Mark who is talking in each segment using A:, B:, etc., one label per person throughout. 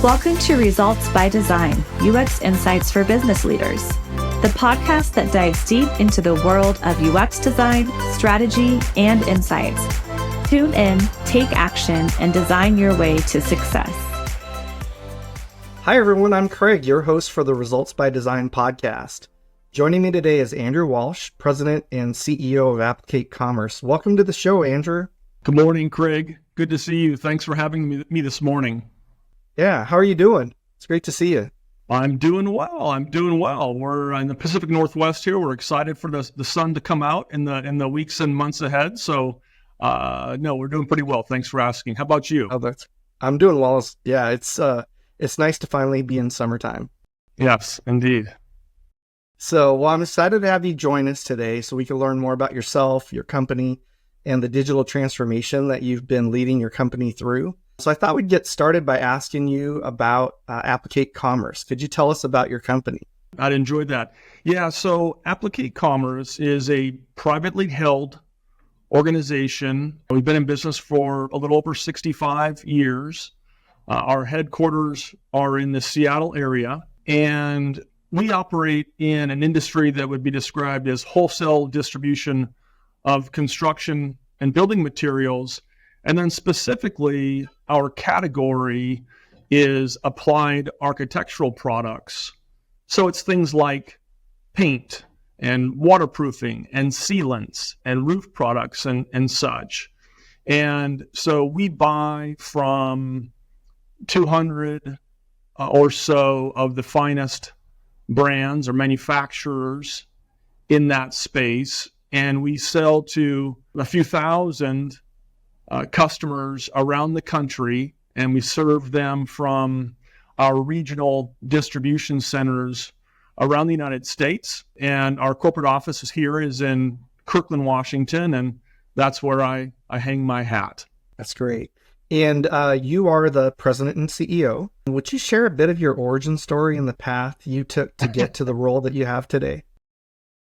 A: Welcome to Results by Design, UX Insights for Business Leaders, the podcast that dives deep into the world of UX design, strategy, and insights. Tune in, take action, and design your way to success.
B: Hi everyone, I'm Craig, your host for the Results by Design podcast. Joining me today is Andrew Walsh, President and CEO of Applicate Commerce. Welcome to the show, Andrew.
C: Good morning, Craig. Good to see you. Thanks for having me this morning.
B: Yeah, how are you doing? It's great to see you.
C: I'm doing well. We're in the Pacific Northwest here. We're excited for the sun to come out in the weeks and months ahead. So, no, we're doing pretty well. Thanks for asking. How about you?
B: I'm doing well. Yeah, it's nice to finally be in summertime.
C: Yes, indeed.
B: So, I'm excited to have you join us today so we can learn more about yourself, your company, and the digital transformation that you've been leading your company through. So I thought we'd get started by asking you about Applicate Commerce. Could you tell us about your company?
C: I'd enjoy that. Yeah, so Applicate Commerce is a privately held organization. We've been in business for a little over 65 years. Our headquarters are in the Seattle area, and we operate in an industry that would be described as wholesale distribution of construction and building materials. And then specifically, our category is applied architectural products. So it's things like paint and waterproofing and sealants and roof products and such. And so we buy from 200 or so of the finest brands or manufacturers in that space. And we sell to a few thousand customers around the country, and we serve them from our regional distribution centers around the United States. And our corporate office is in Kirkland, Washington, and that's where I hang my hat.
B: That's great. And you are the president and CEO. Would you share a bit of your origin story and the path you took to get to the role that you have today?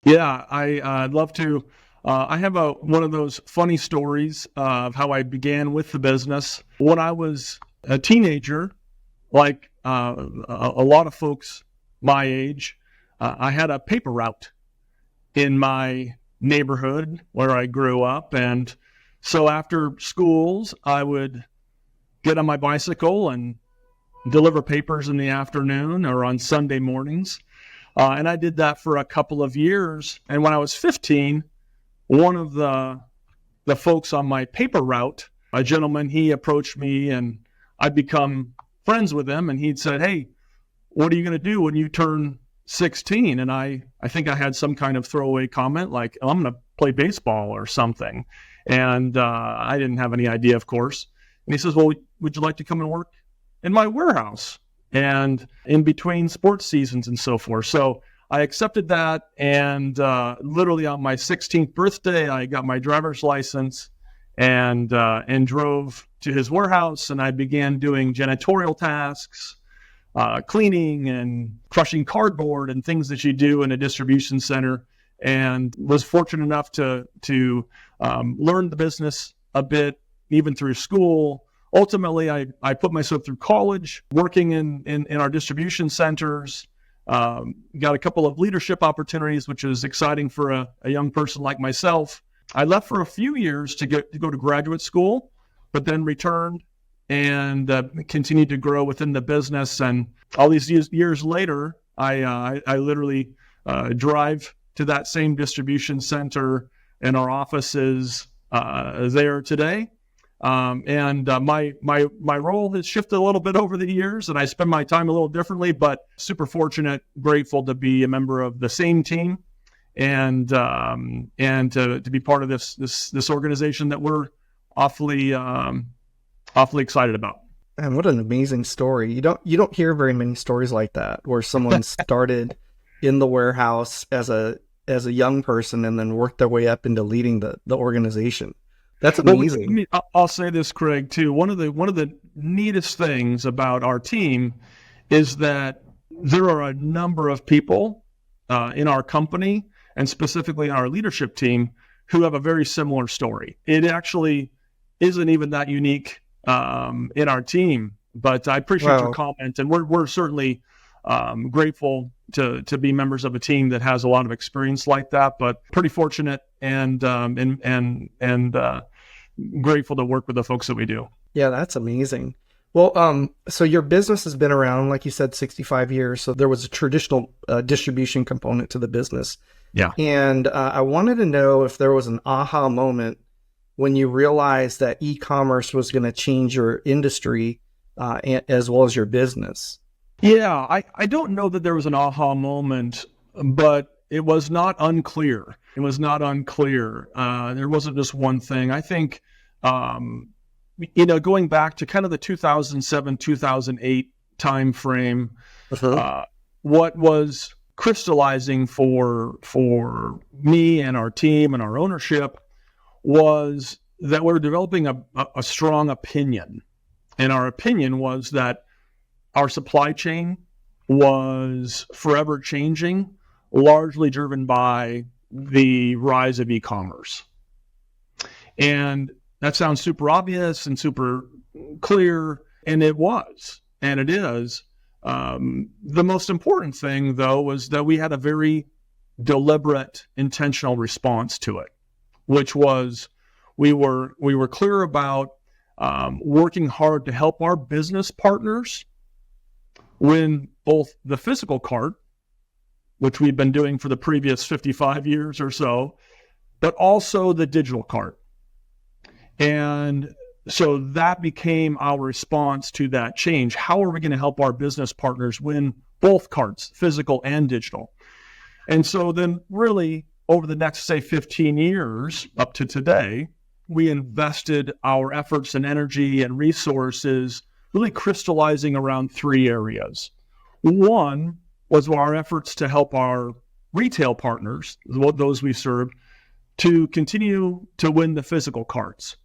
C: Yeah, I'd love to. I have one of those funny stories of how I began with the business. When I was a teenager, like a lot of folks my age, I had a paper route in my neighborhood where I grew up. And so after schools, I would get on my bicycle and deliver papers in the afternoon or on Sunday mornings. And I did that for a couple of years. And when I was 15, one of the folks on my paper route, a gentleman, he approached me and I'd become friends with him. And he'd said, "Hey, what are you going to do when you turn 16? And I think I had some kind of throwaway comment like, "Oh, I'm going to play baseball or something." And I didn't have any idea, of course. And he says, "Well, would you like to come and work in my warehouse and in between sports seasons and so forth?" So I accepted that, and literally on my 16th birthday, I got my driver's license and drove to his warehouse, and I began doing janitorial tasks, cleaning and crushing cardboard and things that you do in a distribution center, and was fortunate enough to learn the business a bit, even through school. Ultimately, I put myself through college, working in our distribution centers. Got a couple of leadership opportunities, which is exciting for a young person like myself. I left for a few years to go to graduate school, but then returned and continued to grow within the business. And all these years later, I literally drive to that same distribution center, and our offices there today. My role has shifted a little bit over the years, and I spend my time a little differently, but super fortunate, grateful to be a member of the same team and to be part of this organization that we're awfully excited about.
B: Man, what an amazing story. You don't hear very many stories like that, where someone started in the warehouse as a young person and then worked their way up into leading the organization. That's amazing.
C: Well, I'll say this, Craig, too. One of the neatest things about our team is that there are a number of people in our company, and specifically in our leadership team, who have a very similar story. It actually isn't even that unique in our team. But I appreciate your
B: Wow.
C: comment, and we're certainly grateful to be members of a team that has a lot of experience like that. But pretty fortunate and grateful to work with the folks that we do.
B: Yeah, that's amazing. Well, so your business has been around, like you said, 65 years. So there was a traditional distribution component to the business.
C: Yeah.
B: And I wanted to know if there was an aha moment when you realized that e-commerce was going to change your industry as well as your business.
C: Yeah, I don't know that there was an aha moment, but it was not unclear. It was not unclear. There wasn't just one thing. I think, going back to kind of the 2007, 2008 timeframe, what was crystallizing for me and our team and our ownership was that we were developing a strong opinion. And our opinion was that our supply chain was forever changing, largely driven by the rise of e-commerce. And that sounds super obvious and super clear, and it was, and it is. The most important thing, though, was that we had a very deliberate, intentional response to it, which was we were clear about working hard to help our business partners win both the physical cart, which we've been doing for the previous 55 years or so, but also the digital cart. And so that became our response to that change. How are we going to help our business partners win both carts, physical and digital? And so then really over the next, say, 15 years up to today, we invested our efforts and energy and resources really crystallizing around three areas. One was our efforts to help our retail partners, those we serve, to continue to win the physical carts.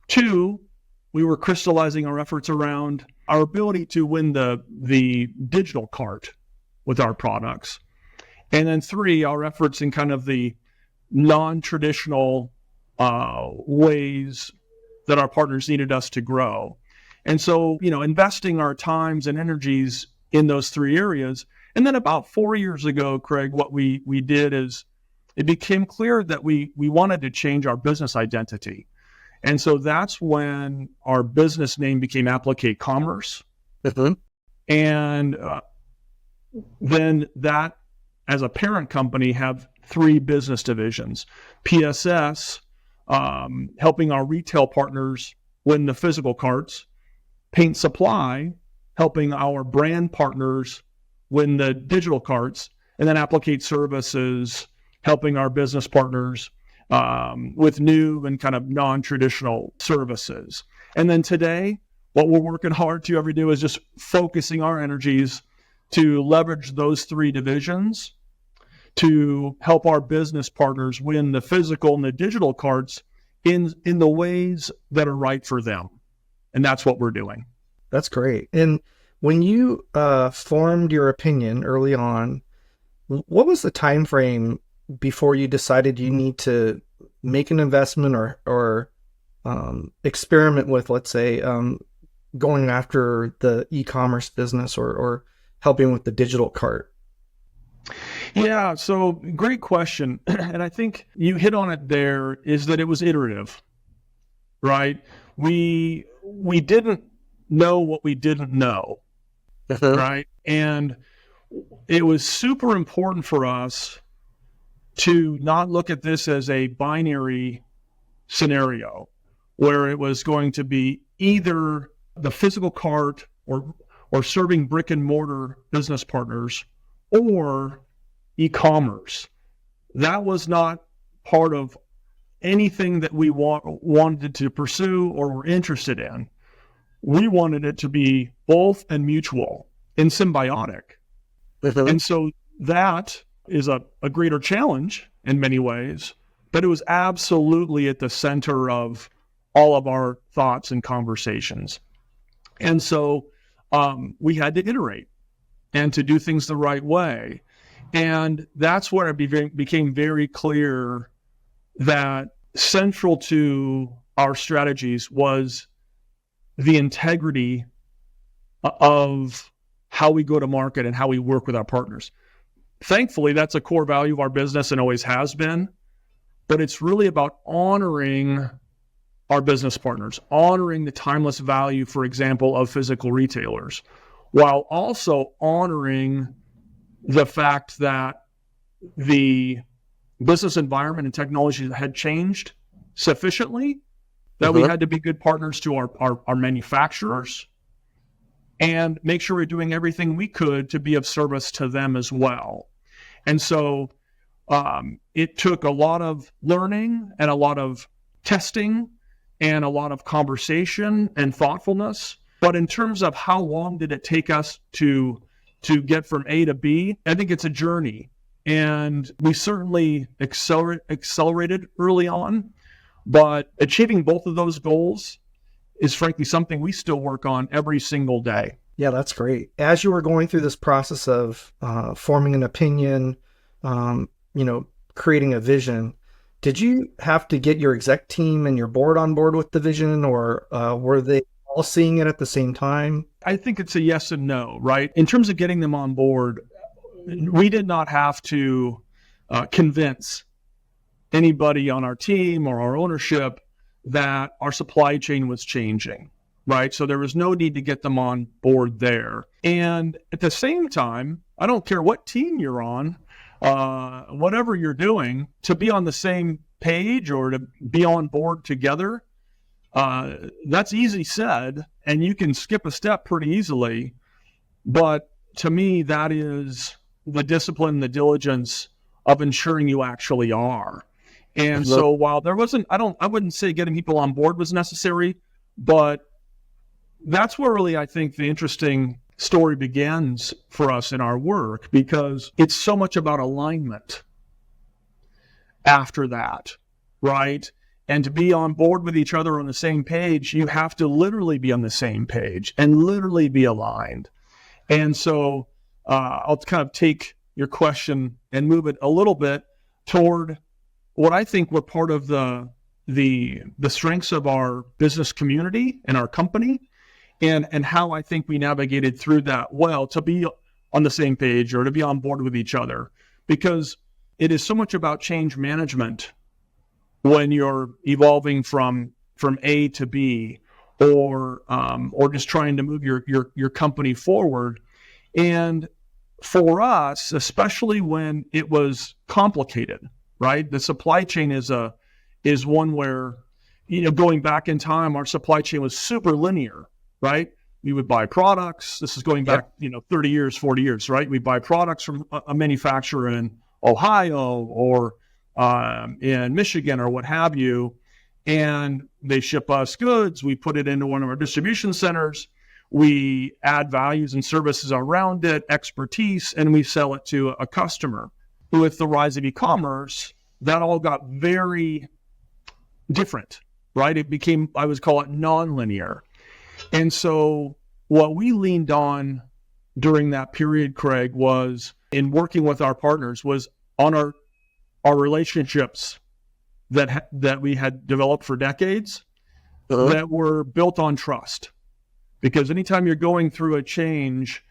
C: Two, we were crystallizing our efforts around our ability to win the digital cart with our products. And then three, our efforts in kind of the non-traditional ways that our partners needed us to grow. And so, investing our times and energies in those three areas. And then about 4 years ago, Craig, what we did is it became clear that we wanted to change our business identity. And so that's when our business name became Applicate Commerce. And then that, as a parent company, have three business divisions. PSS, helping our retail partners win the physical carts. Paint Supply, helping our brand partners win the digital carts. And then Applicate Services, helping our business partners with new and kind of non-traditional services. And then today, what we're working hard to every day is just focusing our energies to leverage those three divisions to help our business partners win the physical and the digital carts in the ways that are right for them. And that's what we're doing.
B: That's great. And when you formed your opinion early on, what was the time frame before you decided you need to make an investment or experiment with, let's say, going after the e-commerce business or helping with the digital cart?
C: Yeah, so great question. And I think you hit on it there, is that it was iterative, right? We didn't know what we didn't know, right? And it was super important for us to not look at this as a binary scenario where it was going to be either the physical cart or serving brick and mortar business partners or e-commerce. That was not part of anything that we wanted to pursue or were interested in. We wanted it to be both and mutual and symbiotic. And so that is a greater challenge in many ways, but it was absolutely at the center of all of our thoughts and conversations. And so we had to iterate and to do things the right way. And that's where it became very clear that central to our strategies was the integrity of how we go to market and how we work with our partners. Thankfully, that's a core value of our business and always has been, but it's really about honoring our business partners, honoring the timeless value, for example, of physical retailers, while also honoring the fact that the business environment and technology had changed sufficiently that we had to be good partners to our manufacturers and make sure we're doing everything we could to be of service to them as well. And so it took a lot of learning and a lot of testing and a lot of conversation and thoughtfulness. But in terms of how long did it take us to get from A to B, I think it's a journey. And we certainly accelerated early on, but achieving both of those goals is frankly something we still work on every single day.
B: Yeah, that's great. As you were going through this process of forming an opinion, creating a vision, did you have to get your exec team and your board on board with the vision, or were they all seeing it at the same time?
C: I think it's a yes and no, right? In terms of getting them on board, we did not have to convince anybody on our team or our ownership that our supply chain was changing, right? So there was no need to get them on board there. And at the same time, I don't care what team you're on, whatever you're doing, to be on the same page or to be on board together, that's easy said, and you can skip a step pretty easily. But to me, that is the discipline, the diligence of ensuring you actually are. And so while there wasn't, I wouldn't say getting people on board was necessary, but that's where really I think the interesting story begins for us in our work, because it's so much about alignment after that, right? And to be on board with each other on the same page, you have to literally be on the same page and literally be aligned. And so I'll kind of take your question and move it a little bit toward what I think were part of the strengths of our business community and our company, and how I think we navigated through that well to be on the same page or to be on board with each other, because it is so much about change management when you're evolving from A to B, or just trying to move your company forward. And for us, especially when it was complicated, right? The supply chain is one where, going back in time, our supply chain was super linear, right? We would buy products. This is going back, 30 years, 40 years, right? We buy products from a manufacturer in Ohio or in Michigan or what have you, and they ship us goods. We put it into one of our distribution centers. We add values and services around it, expertise, and we sell it to a customer. With the rise of e-commerce, that all got very different, right? It became, I would call it nonlinear. And so what we leaned on during that period, Craig, was in working with our partners, was on our relationships that we had developed for decades that were built on trust. Because anytime you're going through a change,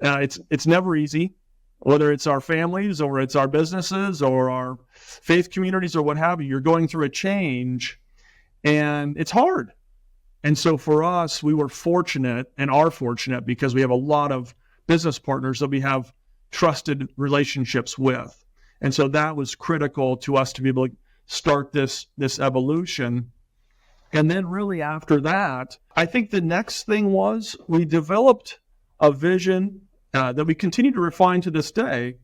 C: it's never easy, whether it's our families or it's our businesses or our faith communities or what have you. You're going through a change and it's hard. And so for us, we were fortunate and are fortunate because we have a lot of business partners that we have trusted relationships with. And so that was critical to us to be able to start this evolution. And then really after that, I think the next thing was we developed a vision that we continue to refine to this day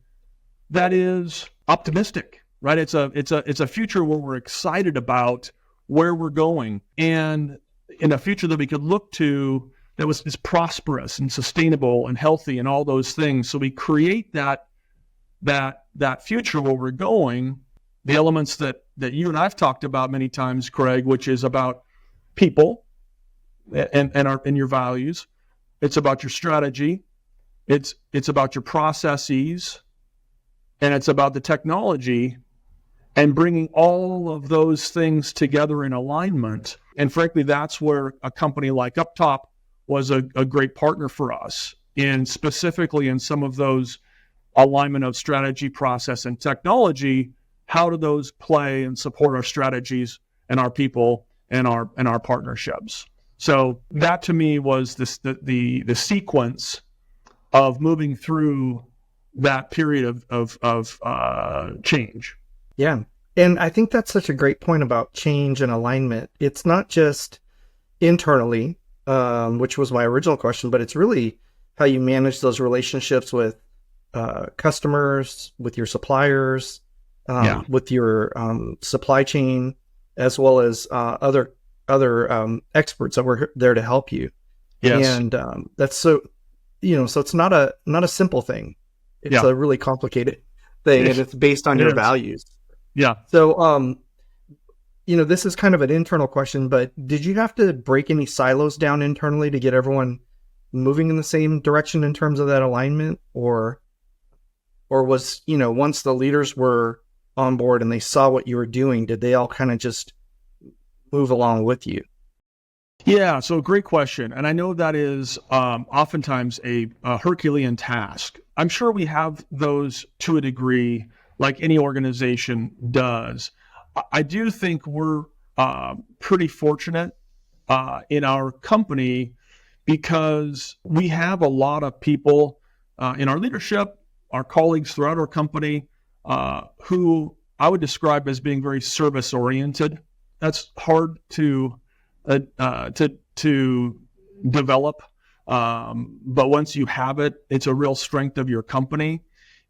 C: that is optimistic, right? It's a future where we're excited about where we're going, and in a future that we could look to that is prosperous and sustainable and healthy and all those things. So we create that future where we're going, the elements that you and I've talked about many times, Craig, which is about people and your values. It's about your strategy. It's about your processes, and it's about the technology, and bringing all of those things together in alignment. And frankly, that's where a company like UpTop was a great partner for us, and specifically in some of those alignment of strategy, process, and technology. How do those play and support our strategies and our people and our partnerships? So that to me was the sequence of moving through that period of change.
B: Yeah. And I think that's such a great point about change and alignment. It's not just internally, which was my original question, but it's really how you manage those relationships with customers, with your suppliers, with your supply chain, as well as other experts that were there to help you.
C: Yes.
B: And that's so it's not a simple thing. It's a really complicated thing, and it's based on your values.
C: Yeah.
B: So, this is kind of an internal question, but did you have to break any silos down internally to get everyone moving in the same direction in terms of that alignment, or was, once the leaders were on board and they saw what you were doing, did they all kind of just move along with you?
C: Yeah, so great question. And I know that is oftentimes a Herculean task. I'm sure we have those to a degree, like any organization does. I do think we're pretty fortunate in our company because we have a lot of people in our leadership, our colleagues throughout our company, who I would describe as being very service oriented. That's hard to develop, but once you have it, it's a real strength of your company.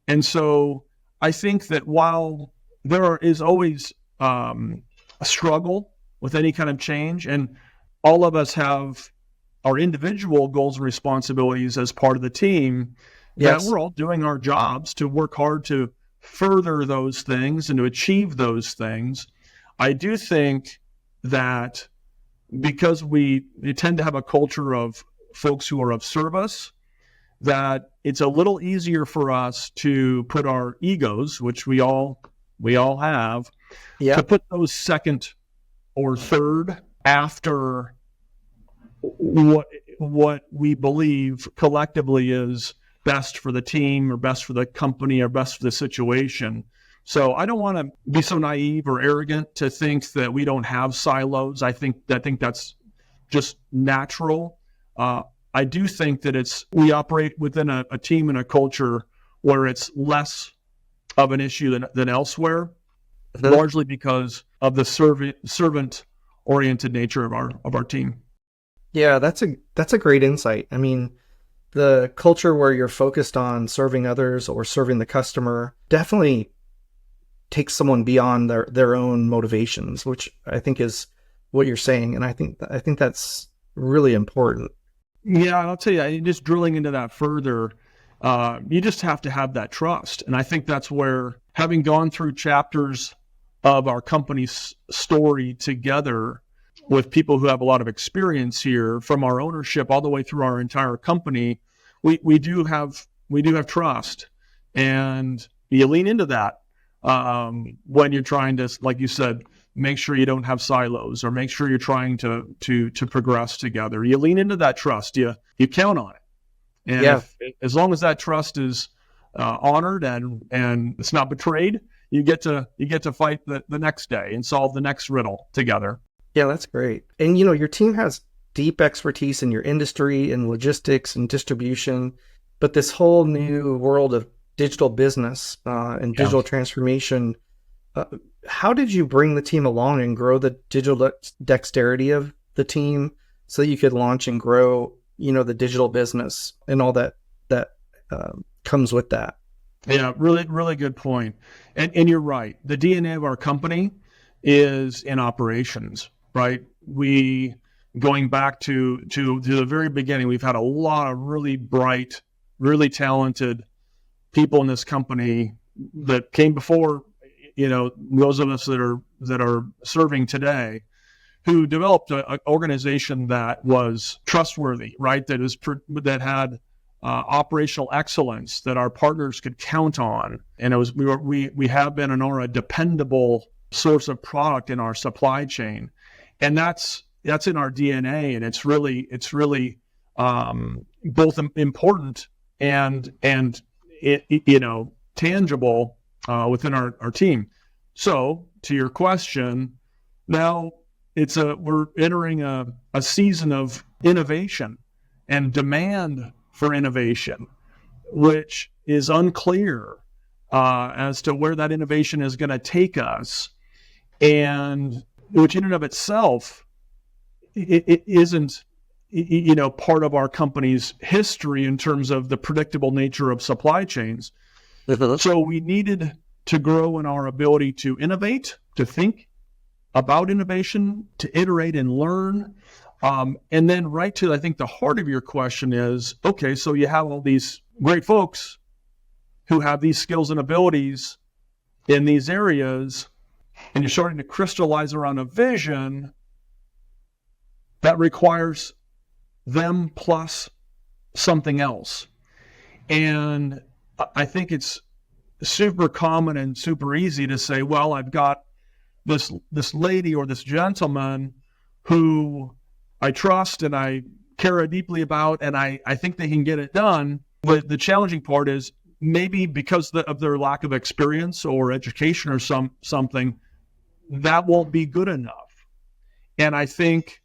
C: And so I think that while there is always a struggle with any kind of change, and all of us have our individual goals and responsibilities as part of the team, that we're all doing our jobs to work hard to further those things and to achieve those things. I do think that because we tend to have a culture of folks who are of service, that it's a little easier for us to put our egos, which we all have, to put those second or third after what we believe collectively is best for the team or best for the company or best for the situation. So I don't want to be so naive or arrogant to think that we don't have silos. I think that's just natural. I do think that we operate within a team and a culture where it's less of an issue than elsewhere, largely because of the servant-oriented nature of our team.
B: Yeah, that's a great insight. I mean, the culture where you're focused on serving others or serving the customer definitely takes someone beyond their own motivations, which I think is what you're saying. And I think that's really important.
C: Yeah, I'll tell you, just drilling into that further, you just have to have that trust. And I think that's where, having gone through chapters of our company's story together with people who have a lot of experience here, from our ownership all the way through our entire company, we do have trust, and you lean into that when you're trying to, like you said, make sure you don't have silos, or make sure you're trying to progress together. You lean into that trust. You count on it, and as long as that trust is honored and it's not betrayed, you get to fight the next day and solve the next riddle together.
B: Yeah, that's great. And your team has deep expertise in your industry and logistics and distribution, but this whole new world of digital business and digital transformation, how did you bring the team along and grow the digital dexterity of the team so that you could launch and grow, the digital business and all that comes with that?
C: Yeah, really, really good point. And you're right. The DNA of our company is in operations, right? Going back to the very beginning, we've had a lot of really bright, really talented people in this company that came before, those of us that are serving today, who developed an organization that was trustworthy, right? That had operational excellence that our partners could count on, and we have been and are a dependable source of product in our supply chain, and that's in our DNA, and it's really both important and tangible within our team. So to your question, now we're entering a season of innovation and demand for innovation, which is unclear as to where that innovation is going to take us, and which in and of itself it isn't part of our company's history in terms of the predictable nature of supply chains. So we needed to grow in our ability to innovate, to think about innovation, to iterate and learn. And then right to, I think, the heart of your question is, okay, so you have all these great folks who have these skills and abilities in these areas, and you're starting to crystallize around a vision that requires them plus something else. And I think it's super common and super easy to say, well, I've got this lady or this gentleman who I trust and I care deeply about, and I think they can get it done. But the challenging part is maybe because of their lack of experience or education or something, that won't be good enough. And I think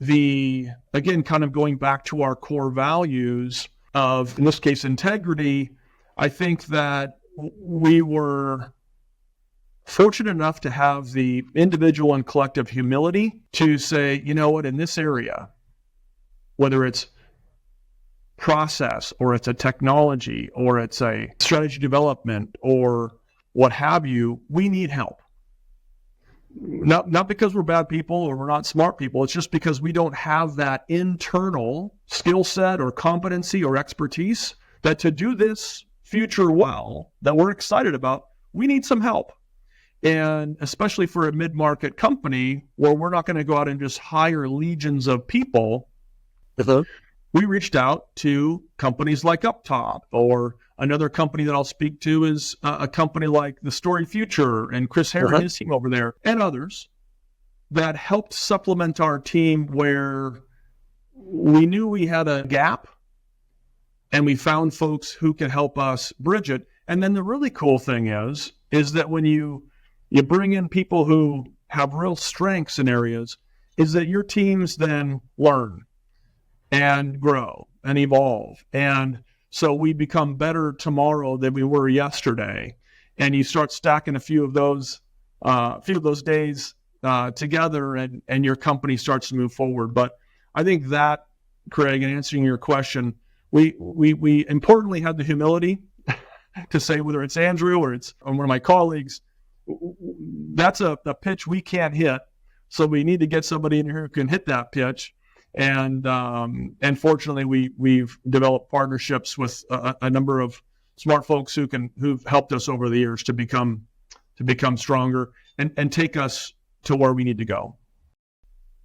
C: again, kind of going back to our core values of, in this case, integrity, I think that we were fortunate enough to have the individual and collective humility to say, you know what, in this area, whether it's process or it's a technology or it's a strategy development or what have you, we need help. Not because we're bad people or we're not smart people. It's just because we don't have that internal skill set or competency or expertise that to do this future well, that we're excited about, we need some help. And especially for a mid-market company where we're not going to go out and just hire legions of people, we reached out to companies like UpTop, or another company that I'll speak to is a company like The Story Future and Chris Hare and his team over there, and others that helped supplement our team where we knew we had a gap and we found folks who could help us bridge it. And then the really cool thing is that when you bring in people who have real strengths in areas, is that your teams then learn and grow and evolve. And so we become better tomorrow than we were yesterday. And you start stacking a few of those days together, and your company starts to move forward. But I think that, Craig, in answering your question, we importantly had the humility to say, whether it's Andrew or it's one of my colleagues, that's a pitch we can't hit. So we need to get somebody in here who can hit that pitch. And fortunately, we've developed partnerships with a number of smart folks who've helped us over the years to become stronger and take us to where we need to go.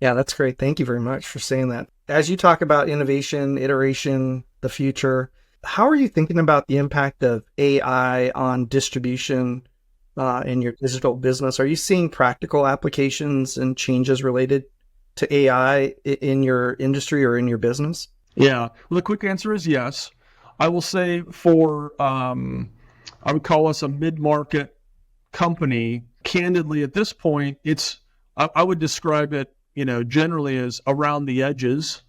B: Yeah, that's great. Thank you very much for saying that. As you talk about innovation, iteration, the future, how are you thinking about the impact of AI on distribution in your digital business? Are you seeing practical applications and changes related to AI in your industry or in your business?
C: Yeah. Well, the quick answer is yes. I will say I would call us a mid-market company. Candidly, at this point, I would describe it, generally as around the edges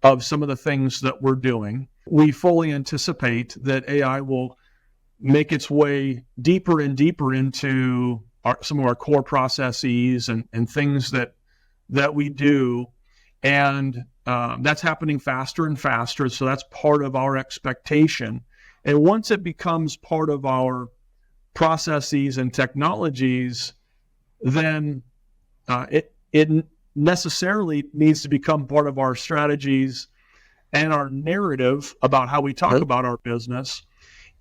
C: of some of the things that we're doing. We fully anticipate that AI will make its way deeper and deeper into some of our core processes and things that we do. And that's happening faster and faster. So that's part of our expectation. And once it becomes part of our processes and technologies, then it necessarily needs to become part of our strategies and our narrative about how we talk about our business.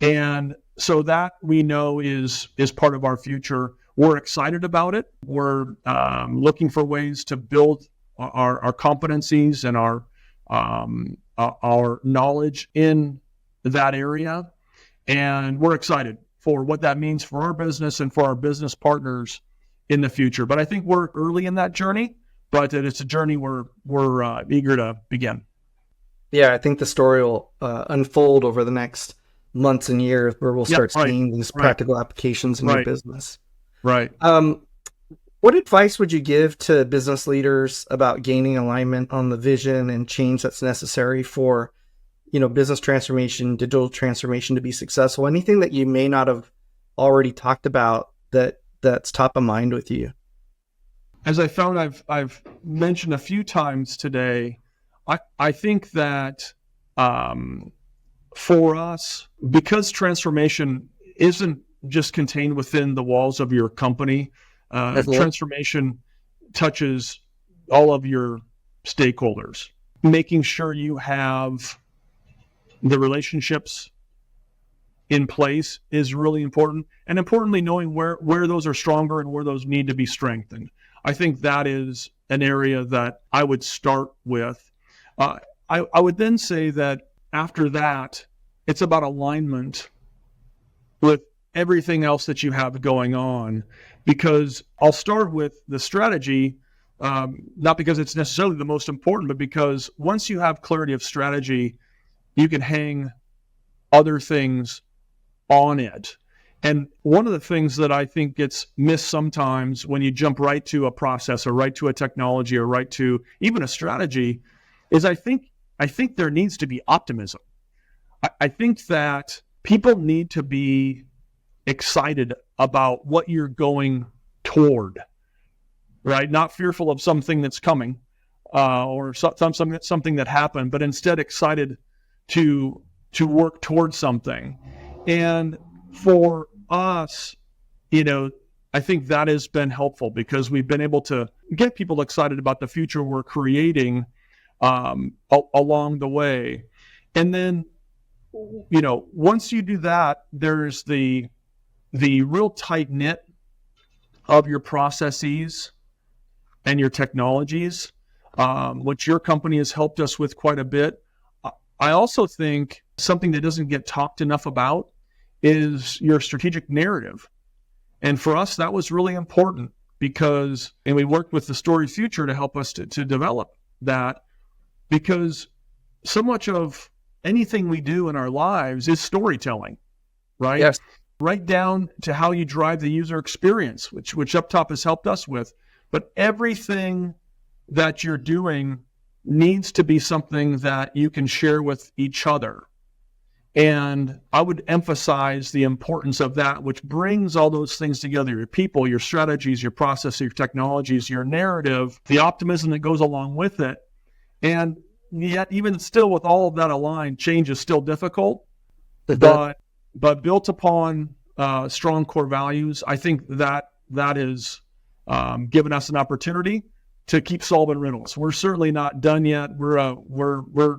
C: And so that we know is part of our future. We're excited about it. We're looking for ways to build our competencies and our knowledge in that area. And we're excited for what that means for our business and for our business partners in the future. But I think we're early in that journey, but it's a journey we're eager to begin.
B: Yeah, I think the story will unfold over the next months and years where we'll start seeing these practical applications in your business.
C: Right.
B: What advice would you give to business leaders about gaining alignment on the vision and change that's necessary for, business transformation, digital transformation to be successful? Anything that you may not have already talked about that's top of mind with you?
C: As I found I've mentioned a few times today, I think that for us, because transformation isn't just contained within the walls of your company, transformation touches all of your stakeholders. Making sure you have the relationships in place is really important, and importantly, knowing where those are stronger and where those need to be strengthened. I think that is an area that I would start with. I would then say that after that, it's about alignment with everything else that you have going on, because I'll start with the strategy, not because it's necessarily the most important, but because once you have clarity of strategy, you can hang other things on it. And one of the things that I think gets missed sometimes when you jump right to a process or right to a technology or right to even a strategy is I think there needs to be optimism. I think that people need to be excited about what you're going toward, right? Not fearful of something that's coming or something that happened, but instead excited to work towards something. And for us, I think that has been helpful because we've been able to get people excited about the future we're creating along the way. And then, once you do that, there's the real tight knit of your processes and your technologies, which your company has helped us with quite a bit. I also think something that doesn't get talked enough about is your strategic narrative. And for us, that was really important because we worked with the Story Future to help us to develop that, because so much of anything we do in our lives is storytelling, right?
B: Yes.
C: Right down to how you drive the user experience, which UpTop has helped us with. But everything that you're doing needs to be something that you can share with each other. And I would emphasize the importance of that, which brings all those things together: your people, your strategies, your process, your technologies, your narrative, the optimism that goes along with it. And yet, even still with all of that aligned, change is still difficult. But built upon strong core values, I think that has given us an opportunity to keep solving riddles. We're certainly not done yet. We're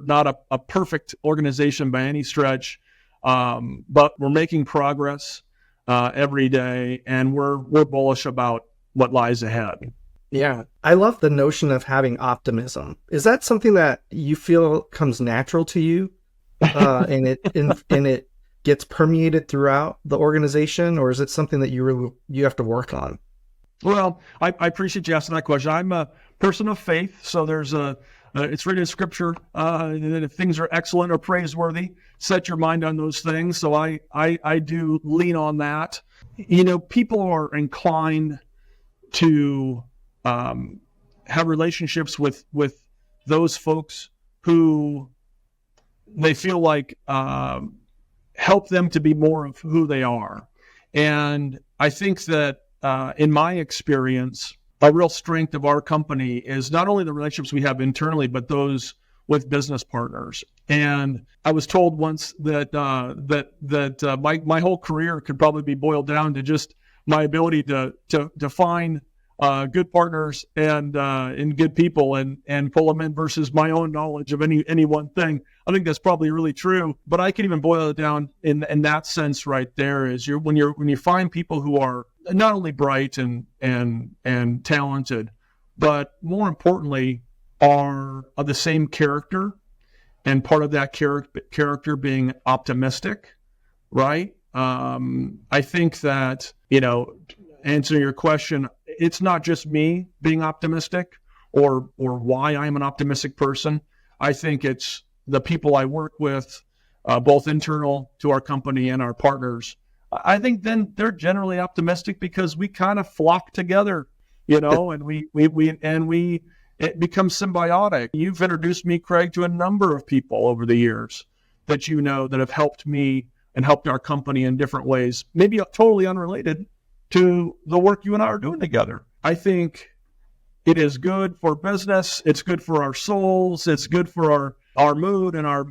C: not a perfect organization by any stretch, but we're making progress every day, and we're bullish about what lies ahead.
B: Yeah, I love the notion of having optimism. Is that something that you feel comes natural to you, and it gets permeated throughout the organization, or is it something that you have to work on?
C: Well, I appreciate you asking that question. I'm a person of faith, so there's it's written in Scripture that if things are excellent or praiseworthy, set your mind on those things. So I do lean on that. People are inclined to have relationships with those folks who they feel like help them to be more of who they are. And I think that in my experience, a real strength of our company is not only the relationships we have internally, but those with business partners. And I was told once that my whole career could probably be boiled down to just my ability to find good partners and good people and pull them in versus my own knowledge of any one thing. I think that's probably really true, but I can even boil it down in that sense right there is when you find people who are not only bright and talented, but more importantly are of the same character, and part of that character being optimistic, right? I think that, answering your question, it's not just me being optimistic or why I'm an optimistic person. I think it's the people I work with, both internal to our company and our partners, I think then they're generally optimistic because we kind of flock together, and it becomes symbiotic. You've introduced me, Craig, to a number of people over the years that that have helped me and helped our company in different ways, maybe totally unrelated to the work you and I are doing together. I think it is good for business. It's good for our souls. It's good for our mood and our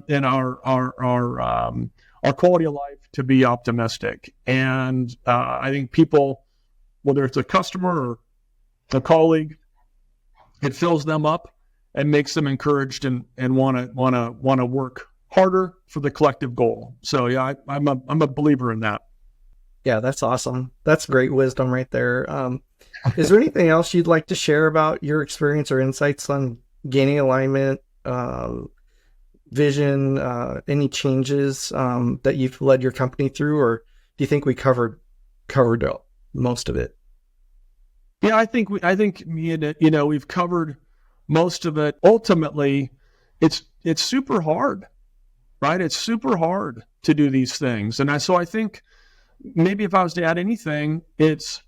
C: quality of life to be optimistic. And I think people, whether it's a customer or a colleague, it fills them up and makes them encouraged and want to work harder for the collective goal. So yeah, I'm a believer in that.
B: Yeah, that's awesome. That's great wisdom right there. Is there anything else you'd like to share about your experience or insights on gaining alignment, vision, any changes that you've led your company through, or do you think we covered most of it?
C: Yeah, I think we've covered most of it. Ultimately, it's super hard, right? It's super hard to do these things, and so I think maybe if I was to add anything, it's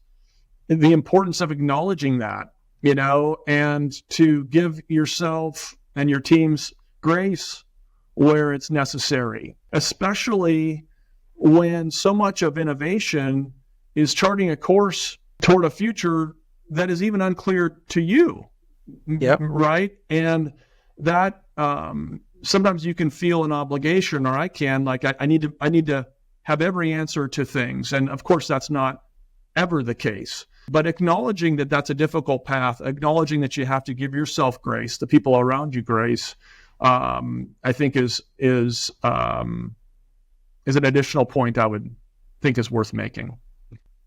C: the importance of acknowledging that, and to give yourself and your teams grace where it's necessary, especially when so much of innovation is charting a course toward a future that is even unclear to you.
B: Yep.
C: Right. And that sometimes you can feel an obligation, or I can, like, I need to have every answer to things. And of course, that's not ever the case. But acknowledging that that's a difficult path, acknowledging that you have to give yourself grace, the people around you grace, I think is an additional point I would think is worth making.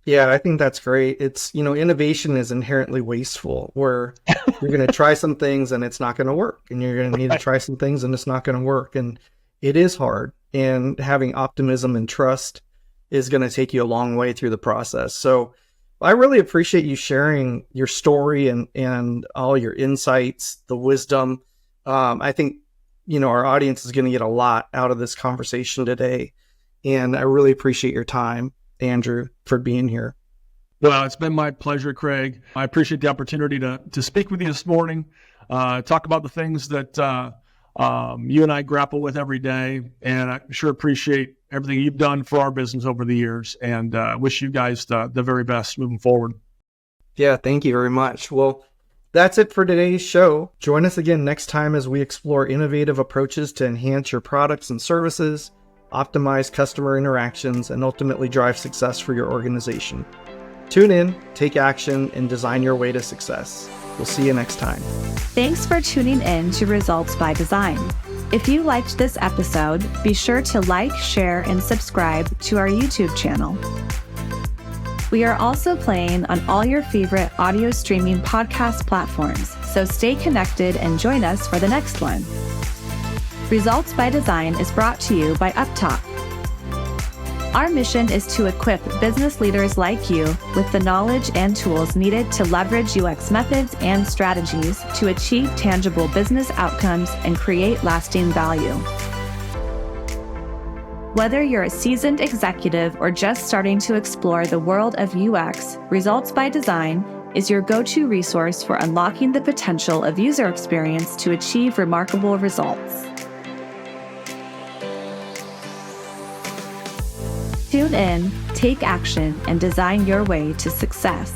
B: Yeah, I think that's great. It's, innovation is inherently wasteful, where you're going to try some things and it's not going to work, and you're going to need to try some things and it's not going to work. And it is hard, and having optimism and trust is going to take you a long way through the process. So I really appreciate you sharing your story and all your insights, the wisdom. I think, our audience is going to get a lot out of this conversation today. And I really appreciate your time, Andrew, for being here.
C: Well, it's been my pleasure, Craig. I appreciate the opportunity to speak with you this morning, talk about the things that you and I grapple with every day. And I sure appreciate everything you've done for our business over the years, and wish you guys the very best moving forward.
B: Yeah, thank you very much. Well, that's it for today's show. Join us again next time as we explore innovative approaches to enhance your products and services, optimize customer interactions, and ultimately drive success for your organization. Tune in, take action, and design your way to success. We'll see you next time.
A: Thanks for tuning in to Results by Design. If you liked this episode, be sure to like, share, and subscribe to our YouTube channel. We are also playing on all your favorite audio streaming podcast platforms, so stay connected and join us for the next one. Results by Design is brought to you by UpTop. Our mission is to equip business leaders like you with the knowledge and tools needed to leverage UX methods and strategies to achieve tangible business outcomes and create lasting value. Whether you're a seasoned executive or just starting to explore the world of UX, Results by Design is your go-to resource for unlocking the potential of user experience to achieve remarkable results. Tune in, take action, and design your way to success.